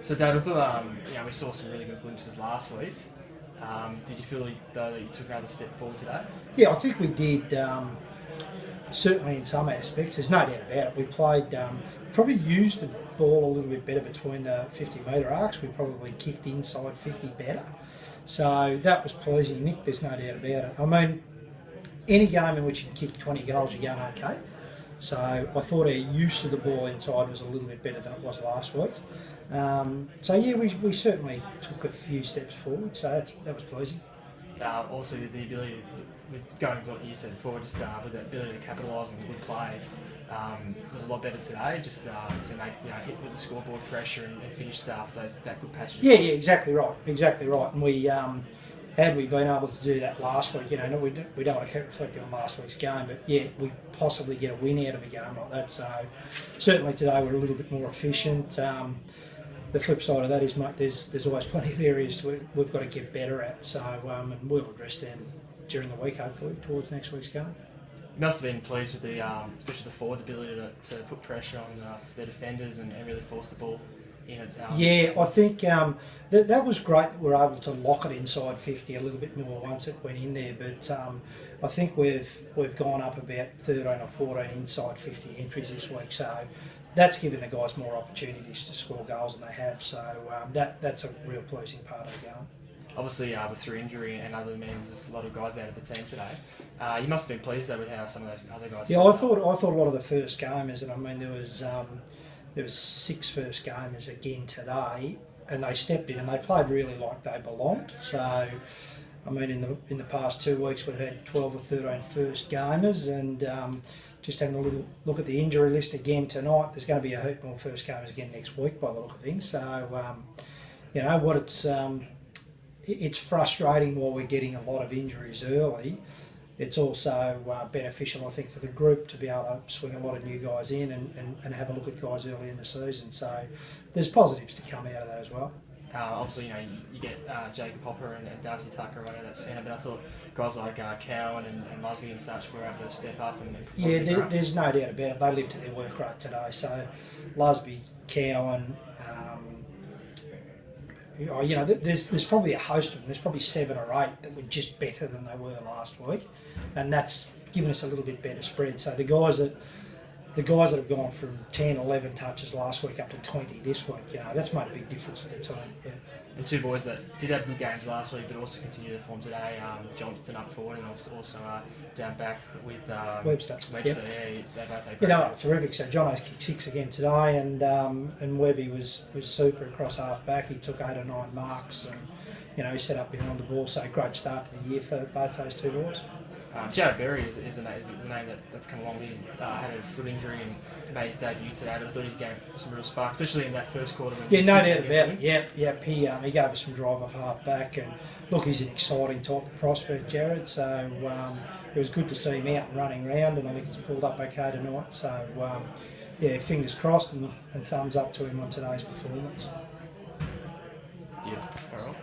So, Dad, I thought we saw some really good glimpses last week. Did you feel though that you took another step forward today? Yeah, I think we did. Certainly in some aspects, there's no doubt about it. We played, probably used the ball a little bit better between the 50-metre arcs. We probably kicked inside 50 better. So that was pleasing, Nick, there's no doubt about it. I mean, any game in which you can kick 20 goals, you're going okay. So I thought our use of the ball inside was a little bit better than it was last week. So yeah, we certainly took a few steps forward, so that was pleasing. Also, the ability, with going with what you said before, just with the ability to capitalise on good play, was a lot better today. Just to make hit with the scoreboard pressure and finish stuff. That good passion. Yeah, exactly right. And we had we been able to do that last week, we don't want to keep reflecting on last week's game, but yeah, we possibly get a win out of a game like that. So certainly today we're a little bit more efficient. The flip side of that is, mate, there's always plenty of areas we've got to get better at. So and we'll address them during the week, hopefully, towards next week's game. You must have been pleased with the, especially the forwards' ability to put pressure on the defenders and really force the ball in it. Yeah, I think that was great that we were able to lock it inside 50 a little bit more once it went in there. But I think we've gone up about 13 or 14 inside 50 entries this week. So that's given the guys more opportunities to score goals than they have. So that's a real pleasing part of the game. Obviously, with through injury and other means, there's a lot of guys out of the team today. You must have been pleased though with how some of those other guys. Yeah, I thought a lot of the first gamers, and I mean there was 6 first gamers again today, and they stepped in and they played really like they belonged. So, I mean in the past 2 weeks we've had 12 or 13 first gamers, and just having a little look at the injury list again tonight, there's going to be a heap more first gamers again next week by the look of things. So, it's frustrating while we're getting a lot of injuries early. It's also beneficial, I think, for the group to be able to swing a lot of new guys in and have a look at guys early in the season. So there's positives to come out of that as well. Obviously, you get Jacob Hopper and Darcy Tucker running that centre, but I thought guys like Cowan and Lusby and such were able to step up and yeah, there's no doubt about it. They lifted their work rate today. So Lusby, Cowan. There's probably a host of them. There's probably 7 or 8 that were just better than they were last week, and that's given us a little bit better spread. So the guys that have gone from 10, 11 touches last week up to 20 this week, that's made a big difference to the team. Yeah. And 2 boys that did have good games last week, but also continue their form today. Johnston up forward, and also down back with Webster. Yep. Yeah, they both had terrific. So Jono's kicked 6 again today, and Webby was super across half back. He took 8 or 9 marks, and he set up behind the ball. So great start to the year for both those 2 boys. Jared Berry is a name that's come along. He's had a foot injury and made his debut today, but I thought he gave some real spark, especially in that first quarter. Yeah, no doubt about it. Yep. He gave us some drive off half back, and look, he's an exciting type of prospect, Jared. So it was good to see him out and running around, and I think he's pulled up okay tonight. So fingers crossed and thumbs up to him on today's performance. Yeah, all right.